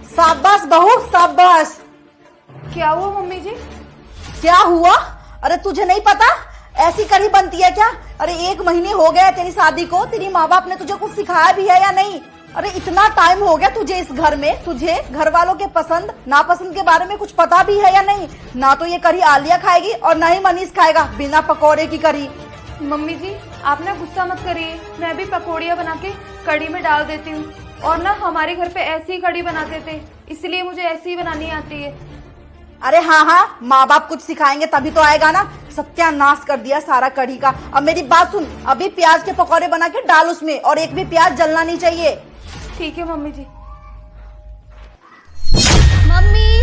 शाबाश बहू शाबाश। क्या हुआ मम्मी जी? क्या हुआ? अरे तुझे नहीं पता ऐसी कढ़ी बनती है क्या? अरे 1 महीने हो गया तेरी शादी को, तेरी माँ बाप ने तुझे कुछ सिखाया भी है या नहीं? अरे इतना टाइम हो गया तुझे इस घर में, तुझे घर वालों के पसंद नापसंद के बारे में कुछ पता भी है या नहीं? ना तो ये कढ़ी आलिया खाएगी और ना ही मनीष खाएगा बिना पकौड़े की कढ़ी। मम्मी जी आप ना गुस्सा मत करिए, मैं भी पकौड़ियाँ बना के कढ़ी में डाल देती हूँ। और ना हमारे घर पे ऐसी ही कढ़ी बनाते थे, इसलिए मुझे ऐसी ही बनानी आती है। अरे हाँ हाँ, माँ बाप कुछ सिखाएंगे तभी तो आएगा ना। सत्यानाश कर दिया सारा कढ़ी का। अब मेरी बात सुन, अभी प्याज के पकौड़े बना के डाल उसमें, और एक भी प्याज जलना नहीं चाहिए। ठीक है मम्मी जी। मम्मी।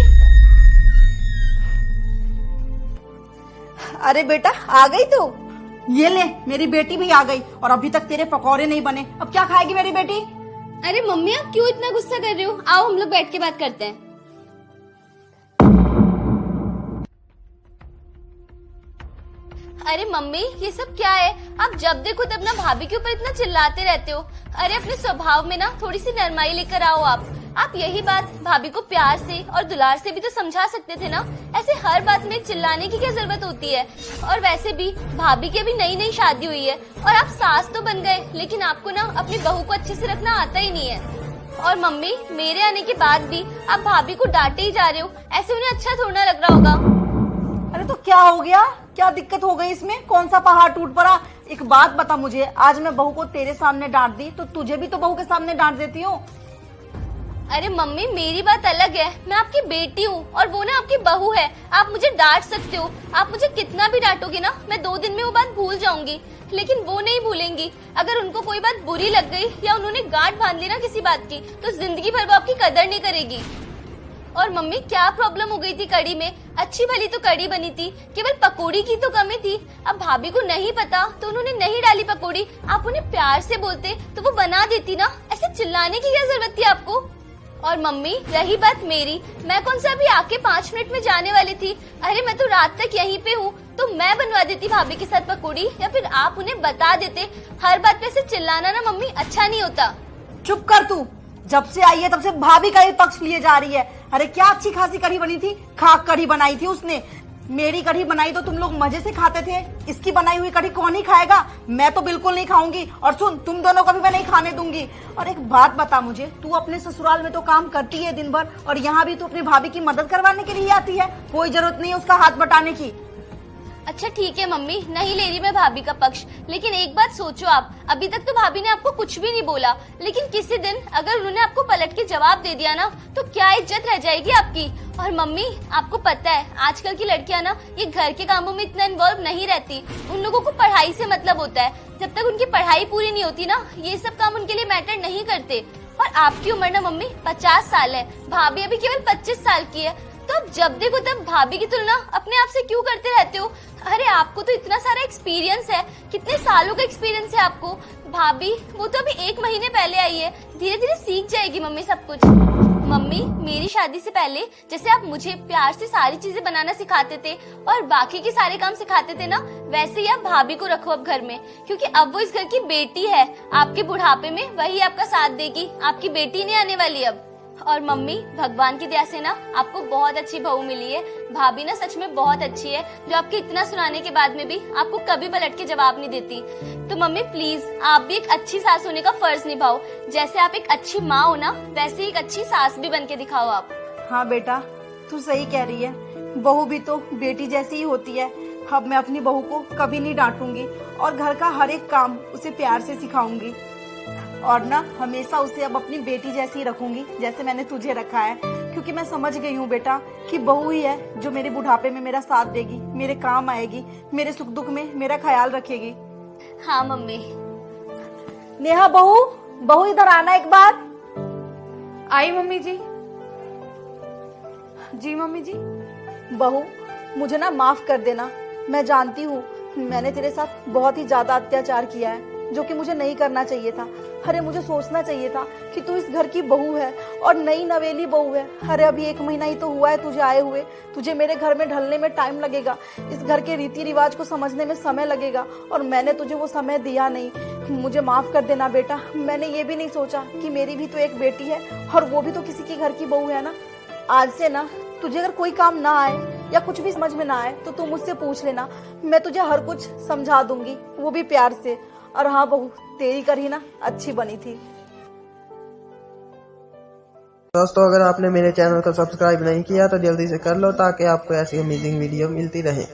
अरे बेटा आ गई तू? ये ले मेरी बेटी भी आ गई और अभी तक तेरे पकौड़े नहीं बने। अब क्या खाएगी मेरी बेटी? अरे मम्मी आप क्यों इतना गुस्सा कर रहे हो? आओ हम लोग बैठ के बात करते हैं। अरे मम्मी ये सब क्या है? आप जब देखो तब ना भाभी के ऊपर इतना चिल्लाते रहते हो। अरे अपने स्वभाव में ना थोड़ी सी नरमाई लेकर आओ आप यही बात भाभी को प्यार से और दुलार से भी तो समझा सकते थे ना। ऐसे हर बात में चिल्लाने की क्या जरूरत होती है? और वैसे भी भाभी की अभी नई नई शादी हुई है और आप सास तो बन गए, लेकिन आपको ना अपनी बहू को अच्छे से रखना आता ही नहीं है। और मम्मी मेरे आने के बाद भी आप भाभी को डांटे ही जा रहे हो, ऐसे उन्हें अच्छा थोड़ा लग रहा होगा। अरे तो क्या हो गया? क्या दिक्कत हो गई इसमें? कौन सा पहाड़ टूट पड़ा? एक बात बता मुझे, आज मैं बहू को तेरे सामने डांट दी तो तुझे भी तो बहू के सामने डांट देती हूँ। अरे मम्मी मेरी बात अलग है, मैं आपकी बेटी हूँ और वो ना आपकी बहू है। आप मुझे डांट सकते हो, आप मुझे कितना भी डांटोगे ना मैं 2 दिन में वो बात भूल जाऊंगी, लेकिन वो नहीं भूलेंगी। अगर उनको कोई बात बुरी लग गई या उन्होंने गांठ बांध ली ना किसी बात की, तो जिंदगी भर वो आपकी कदर नहीं करेगी। और मम्मी क्या प्रॉब्लम हो गई थी कढ़ी में? अच्छी भली तो कढ़ी बनी थी, केवल पकौड़ी की तो कमी थी। अब भाभी को नहीं पता तो उन्होंने नहीं डाली पकौड़ी। आप उन्हें प्यार से बोलते तो वो बना देती ना, ऐसे चिल्लाने की क्या जरूरत थी आपको? और मम्मी रही बात मेरी, मैं कौन सा अभी आके 5 मिनट में जाने वाली थी? अरे मैं तो रात तक यहीं पे हूँ, तो मैं बनवा देती भाभी के साथ पकौड़ी, या फिर आप उन्हें बता देते। हर बात पे से चिल्लाना ना मम्मी अच्छा नहीं होता। चुप कर तू, जब से आई है तब से भाभी का ही पक्ष लिए जा रही है। अरे क्या अच्छी खासी कढ़ी बनी थी, खाक कढ़ी बनाई थी उसने। मेरी कढ़ी बनाई तो तुम लोग मजे से खाते थे, इसकी बनाई हुई कढ़ी कौन ही खाएगा? मैं तो बिल्कुल नहीं खाऊंगी। और सुन, तुम दोनों को भी मैं नहीं खाने दूंगी। और एक बात बता मुझे, तू अपने ससुराल में तो काम करती है दिन भर, और यहाँ भी तू अपनी भाभी की मदद करवाने के लिए आती है। कोई जरूरत नहीं है उसका हाथ बटाने की। अच्छा ठीक है मम्मी, नहीं ले रही मैं भाभी का पक्ष, लेकिन एक बात सोचो आप, अभी तक तो भाभी ने आपको कुछ भी नहीं बोला, लेकिन किसी दिन अगर उन्होंने आपको पलट के जवाब दे दिया ना, तो क्या इज्जत रह जाएगी आपकी? और मम्मी आपको पता है आजकल की लड़कियां ना ये घर के कामों में इतना इन्वॉल्व नहीं रहती। उन लोगों को पढ़ाई से मतलब होता है, जब तक उनकी पढ़ाई पूरी नहीं होती ना ये सब काम उनके लिए मैटर नहीं करते। और आपकी उम्र ना मम्मी 50 साल है, भाभी अभी केवल 25 साल की है, तो अब जब देखो तब भाभी की तुलना अपने आप से क्यों करते रहते हो? अरे आपको तो इतना सारा एक्सपीरियंस है, कितने सालों का एक्सपीरियंस है आपको। भाभी वो तो अभी 1 महीने पहले आई है, धीरे धीरे सीख जाएगी मम्मी सब कुछ। मम्मी मेरी शादी से पहले जैसे आप मुझे प्यार से सारी चीजें बनाना सिखाते थे और बाकी के सारे काम सिखाते थे ना, वैसे ही आप भाभी को रखो अब घर में, क्योंकि अब वो इस घर की बेटी है। आपके बुढ़ापे में वही आपका साथ देगी, आपकी बेटी नहीं आने वाली अब। और मम्मी भगवान की दया से ना आपको बहुत अच्छी बहू मिली है। भाभी ना सच में बहुत अच्छी है, जो आपके इतना सुनाने के बाद में भी आपको कभी पलट के जवाब नहीं देती। तो मम्मी प्लीज आप भी एक अच्छी सास होने का फर्ज निभाओ। जैसे आप एक अच्छी माँ हो ना, वैसे ही एक अच्छी सास भी बन के दिखाओ आप। हाँ बेटा तू सही कह रही है, बहू भी तो बेटी जैसी ही होती है। अब मैं अपनी बहू को कभी नहीं डांटूंगी और घर का हर एक काम उसे प्यार से सिखाऊंगी, और ना हमेशा उसे अब अपनी बेटी जैसी रखूंगी जैसे मैंने तुझे रखा है। क्योंकि मैं समझ गई हूँ बेटा कि बहू ही है जो मेरे बुढ़ापे में मेरा साथ देगी, मेरे काम आएगी, मेरे सुख दुख में मेरा ख्याल रखेगी। हाँ मम्मी। नेहा बहू, बहू इधर आना एक बार। आई मम्मी जी। जी मम्मी जी। बहू मुझे ना माफ कर देना, मैं जानती हूँ मैंने तेरे साथ बहुत ही ज्यादा अत्याचार किया है, जो कि मुझे नहीं करना चाहिए था। अरे मुझे सोचना चाहिए था कि तू इस घर की बहू है और नई नवेली बहू है। अरे अभी 1 महीना ही तो हुआ है तुझे आए हुए, तुझे मेरे घर में ढलने में टाइम लगेगा, इस घर के रीति रिवाज को समझने में समय लगेगा, और मैंने तुझे वो समय दिया नहीं। मुझे माफ कर देना बेटा, मैंने ये भी नहीं सोचा कि मेरी भी तो एक बेटी है और वो भी तो किसी के घर की बहू है ना। आज से ना तुझे अगर कोई काम ना आए या कुछ भी समझ में ना आए तो तू मुझसे पूछ लेना, मैं तुझे हर कुछ समझा दूंगी, वो भी प्यार से। और हाँ बहू, तेरी कढ़ी ना अच्छी बनी थी। दोस्तों, अगर आपने मेरे चैनल को सब्सक्राइब नहीं किया तो जल्दी से कर लो ताकि आपको ऐसी अमेजिंग वीडियो मिलती रहे।